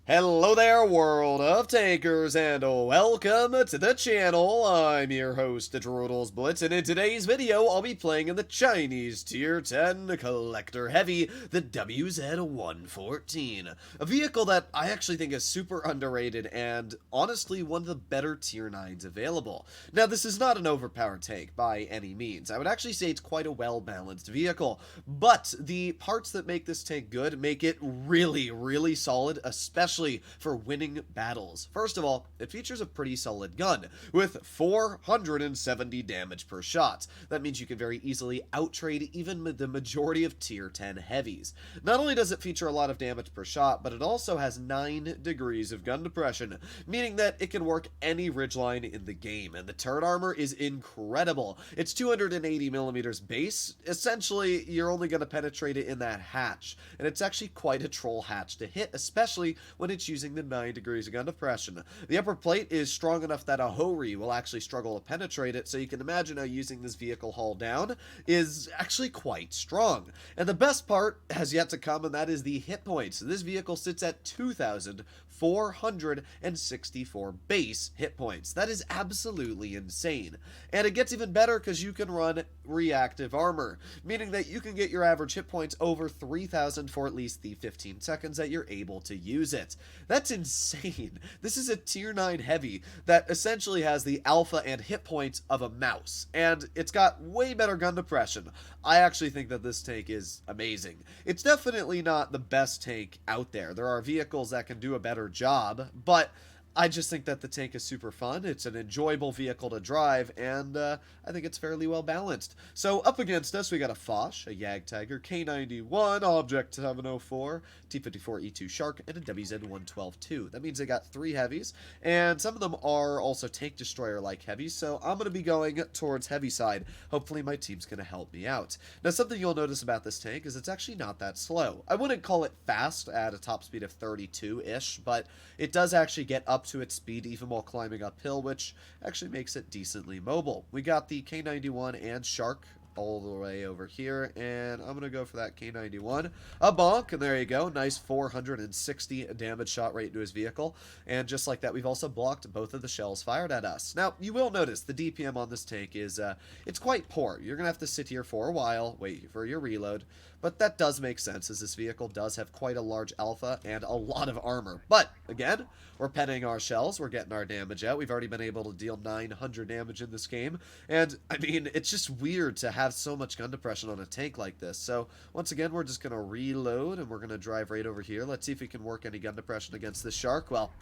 Hello there, world of takers, and welcome to the channel. I'm your host, Droodles Blitz, and in today's video, I'll be playing in the Chinese Tier 10 Collector Heavy, the WZ-114. A vehicle that I actually think is super underrated and, honestly, one of the better Tier 9s available. Now, this is not an overpowered tank by any means. I would actually say it's quite a well-balanced vehicle, but the parts that make this tank good make it really, really solid, especially for winning battles. First of all, it features a pretty solid gun with 470 damage per shot. That means you can very easily outtrade even the majority of tier 10 heavies. Not only does it feature a lot of damage per shot, but it also has 9 degrees of gun depression, meaning that it can work any ridgeline in the game, and the turret armor is incredible. It's 280 millimeters base. Essentially, you're only going to penetrate it in that hatch, and it's actually quite a troll hatch to hit, especially when it's using the 9 degrees of gun depression. The upper plate is strong enough that a Hori will actually struggle to penetrate it, so you can imagine how using this vehicle hull down is actually quite strong. And the best part has yet to come, and that is the hit points. This vehicle sits at 2,464 base hit points. That is absolutely insane. And it gets even better because you can run reactive armor, meaning that you can get your average hit points over 3,000 for at least the 15 seconds that you're able to use it. That's insane. This is a tier 9 heavy that essentially has the alpha and hit points of a mouse, and it's got way better gun depression. I actually think that this tank is amazing. It's definitely not the best tank out there. There are vehicles that can do a better job, but I just think that the tank is super fun. It's an enjoyable vehicle to drive, and I think it's fairly well balanced. So up against us, we got a Foch, a Jagdtiger, K91, Object 704, T54E2 Shark, and a WZ-112-2. That means they got 3 heavies, and some of them are also tank destroyer-like heavies, so I'm going to be going towards heavy side. Hopefully my team's going to help me out. Now, something you'll notice about this tank is it's actually not that slow. I wouldn't call it fast at a top speed of 32-ish, but it does actually get up to its speed even while climbing uphill, which actually makes it decently mobile. We got the K91 and Shark all the way over here, and I'm gonna go for that K91. A bonk, and there you go. Nice 460 damage shot rate to his vehicle, and just like that, we've also blocked both of the shells fired at us. Now, you will notice the DPM on this tank is, it's quite poor. You're gonna have to sit here for a while, wait for your reload, but that does make sense, as this vehicle does have quite a large alpha and a lot of armor. But, again, we're penning our shells, we're getting our damage out. We've already been able to deal 900 damage in this game, and, I mean, it's just weird to have so much gun depression on a tank like this. So, once again, we're just going to reload, and we're going to drive right over here. Let's see if we can work any gun depression against this Shark. Well,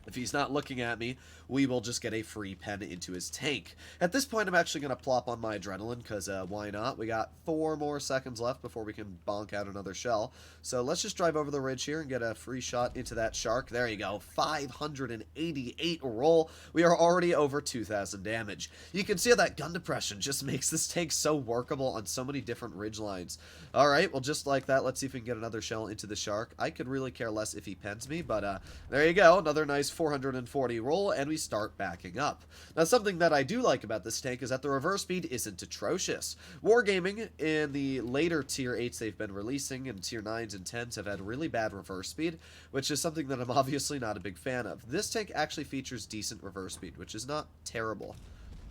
if he's not looking at me, we will just get a free pen into his tank. At this point, I'm actually going to plop on my adrenaline, because why not? We got 4 more seconds left before we can bonk out another shell. So let's just drive over the ridge here and get a free shot into that Shark. There you go, 588 roll. We are already over 2,000 damage. You can see how that gun depression just makes this tank so workable on so many different ridge lines. Alright, well, just like that, let's see if we can get another shell into the Shark. I could really care less if he pens me, but there you go, another nice 440 roll, and we start backing up. Now, something that I do like about this tank is that the reverse speed isn't atrocious. Wargaming, in the later tier 8s they've been releasing, and tier 9s and 10s have had really bad reverse speed, which is something that I'm obviously not a big fan of. This tank actually features decent reverse speed, which is not terrible.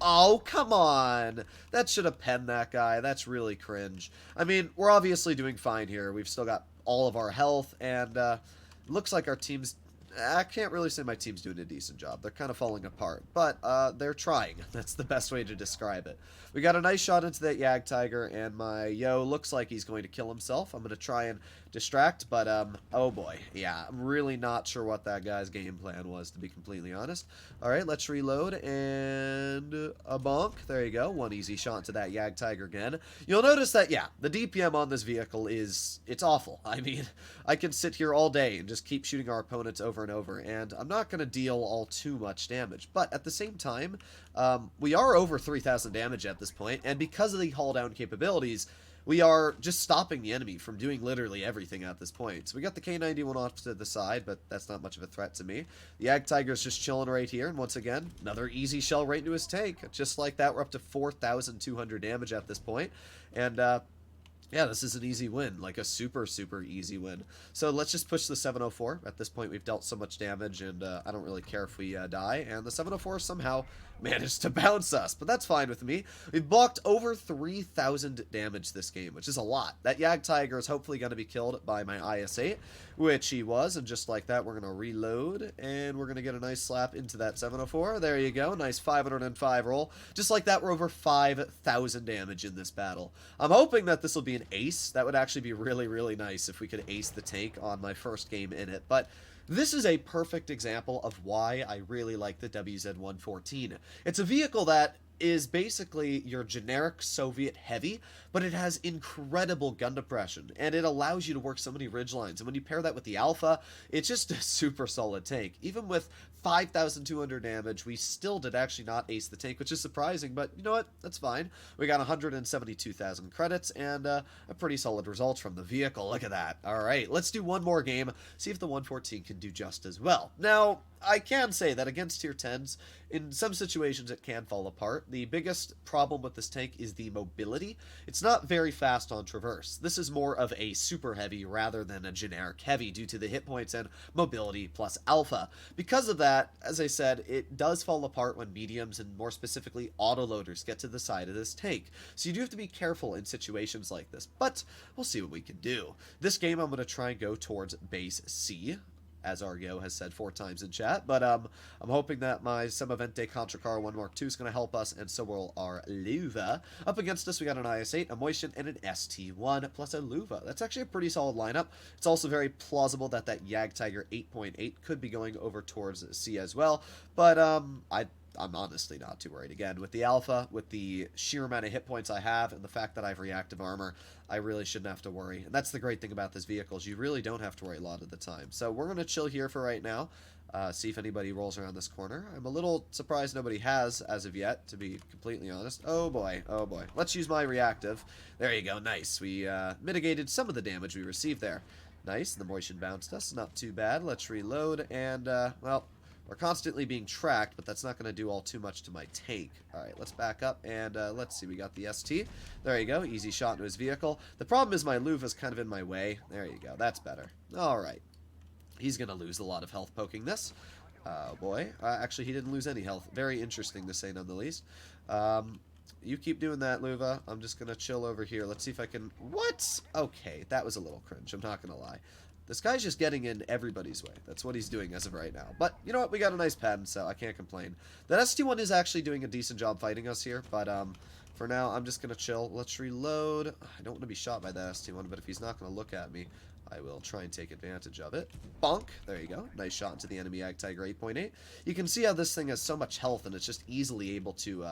Oh, come on. That should have penned that guy. That's really cringe. I mean, we're obviously doing fine here. We've still got all of our health, and looks like our team's... I can't really say my team's doing a decent job. They're kind of falling apart, but they're trying. That's the best way to describe it. We got a nice shot into that Jagdtiger, and my Yo looks like he's going to kill himself. I'm going to try and distract, but oh boy. Yeah, I'm really not sure what that guy's game plan was, to be completely honest. Alright, let's reload, and a bonk. There you go. One easy shot to that Jagdtiger again. You'll notice that, yeah, the DPM on this vehicle is... it's awful. I mean, I can sit here all day and just keep shooting our opponents over and over, and I'm not going to deal all too much damage. But at the same time, we are over 3,000 damage at this point, and because of the hull down capabilities, we are just stopping the enemy from doing literally everything at this point. So we got the K91 off to the side, but that's not much of a threat to me. The Jagdtiger's just chilling right here, and once again, another easy shell right into his tank. Just like that, we're up to 4,200 damage at this point, and Yeah, this is an easy win, like a super, super easy win. So let's just push the 704. At this point, we've dealt so much damage, and I don't really care if we die. And the 704 somehow managed to bounce us, but that's fine with me. We've blocked over 3,000 damage this game, which is a lot. That Jagdtiger is hopefully going to be killed by my IS-8, which he was, and just like that, we're going to reload, and we're going to get a nice slap into that 704. There you go, nice 505 roll. Just like that, we're over 5,000 damage in this battle. I'm hoping that this will be an ace. That would actually be really, really nice if we could ace the tank on my first game in it, but this is a perfect example of why I really like the WZ-114. It's a vehicle that is basically your generic Soviet heavy, but it has incredible gun depression, and it allows you to work so many ridge lines. And when you pair that with the Alpha, it's just a super solid tank. Even with 5,200 damage, we still did actually not ace the tank, which is surprising, but you know what? That's fine. We got 172,000 credits and a pretty solid result from the vehicle. Look at that. All right, let's do one more game, see if the 114 can do just as well. Now, I can say that against tier 10s, in some situations it can fall apart. The biggest problem with this tank is the mobility. It's not very fast on traverse. This is more of a super heavy rather than a generic heavy due to the hit points and mobility plus alpha. Because of that, as I said, it does fall apart when mediums and more specifically autoloaders get to the side of this tank. So you do have to be careful in situations like this, but we'll see what we can do. This game I'm going to try and go towards base C, as Argo has said 4 times in chat, but I'm hoping that my Semavente Contracar 1 Mark II is going to help us, and so will our Luva. Up against us, we got an IS-8, a Moishin, and an ST1, plus a Luva. That's actually a pretty solid lineup. It's also very plausible that that Jagdtiger 8.8 could be going over towards C as well, but I'm honestly not too worried. Again, with the Alpha, with the sheer amount of hit points I have, and the fact that I have reactive armor, I really shouldn't have to worry. And that's the great thing about this vehicle, is you really don't have to worry a lot of the time. So we're going to chill here for right now, see if anybody rolls around this corner. I'm a little surprised nobody has as of yet, to be completely honest. Oh boy, oh boy. Let's use my reactive. There you go, nice. We mitigated some of the damage we received there. Nice, the Moishin bounced us, not too bad. Let's reload, and, well, we're constantly being tracked, but that's not going to do all too much to my tank. Alright, let's back up, and let's see, we got the ST. There you go, easy shot into his vehicle. The problem is my Luva's kind of in my way. There you go, that's better. Alright. He's going to lose a lot of health poking this. Oh boy. Actually, he didn't lose any health. Very interesting to say, none the least. You keep doing that, Luva. I'm just going to chill over here. Let's see if I can... What? Okay, that was a little cringe, I'm not going to lie. This guy's just getting in everybody's way. That's what he's doing as of right now. But, you know what? We got a nice pen, so I can't complain. That ST1 is actually doing a decent job fighting us here, but for now, I'm just going to chill. Let's reload. I don't want to be shot by that ST1, but if he's not going to look at me, I will try and take advantage of it. Bonk. There you go. Nice shot into the enemy Jagdtiger 8.8. You can see how this thing has so much health, and it's just easily able to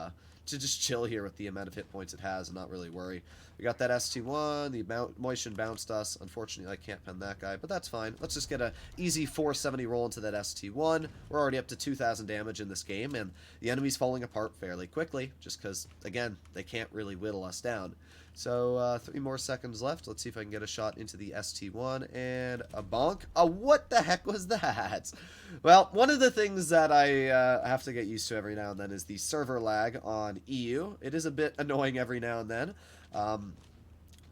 just chill here with the amount of hit points it has and not really worry. We got that ST1, the Moishin bounced us. Unfortunately, I can't pen that guy, but that's fine. Let's just get a easy 470 roll into that ST1. We're already up to 2,000 damage in this game, and the enemy's falling apart fairly quickly, just because, again, they can't really whittle us down. So, 3 more seconds left. Let's see if I can get a shot into the ST1, and a bonk. Oh, what the heck was that? Well, one of the things that I have to get used to every now and then is the server lag on EU. It is a bit annoying every now and then,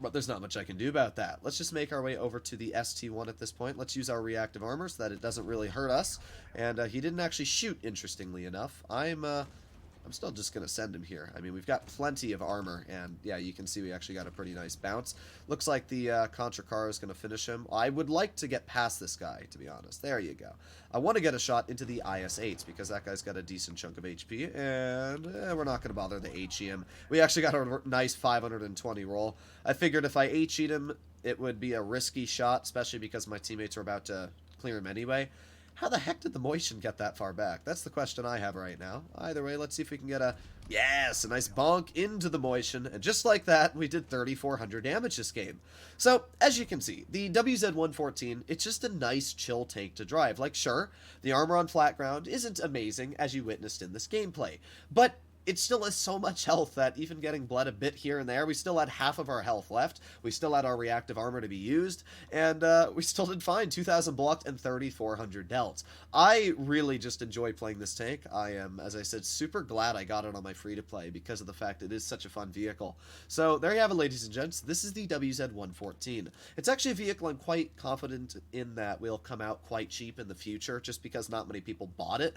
but there's not much I can do about that. Let's just make our way over to the ST1 at this point. Let's use our reactive armor so that it doesn't really hurt us, and he didn't actually shoot, interestingly enough. I'm still just going to send him here. I mean, we've got plenty of armor, and yeah, you can see we actually got a pretty nice bounce. Looks like the Contracar is going to finish him. I would like to get past this guy, to be honest. There you go. I want to get a shot into the IS-8s, because that guy's got a decent chunk of HP, and we're not going to bother to HE him. We actually got a nice 520 roll. I figured if I HE'd him, it would be a risky shot, especially because my teammates were about to clear him anyway. How the heck did the Moishin get that far back? That's the question I have right now. Either way, let's see if we can get a... Yes, a nice bonk into the Moishin. And just like that, we did 3,400 damage this game. So, as you can see, the WZ-114, it's just a nice, chill tank to drive. Like, sure, the armor on flat ground isn't amazing, as you witnessed in this gameplay. But it still has so much health that even getting bled a bit here and there, we still had half of our health left. We still had our reactive armor to be used, and we still did fine. 2,000 blocked and 3,400 dealt. I really just enjoy playing this tank. I am, as I said, super glad I got it on my free-to-play because of the fact it is such a fun vehicle. So there you have it, ladies and gents. This is the WZ-114. It's actually a vehicle I'm quite confident in that will come out quite cheap in the future, just because not many people bought it.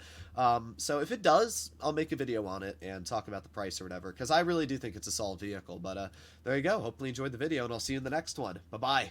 So if it does, I'll make a video on it and talk about the price or whatever, because I really do think it's a solid vehicle. But there you go. Hopefully you enjoyed the video, and I'll see you in the next one. Bye-bye.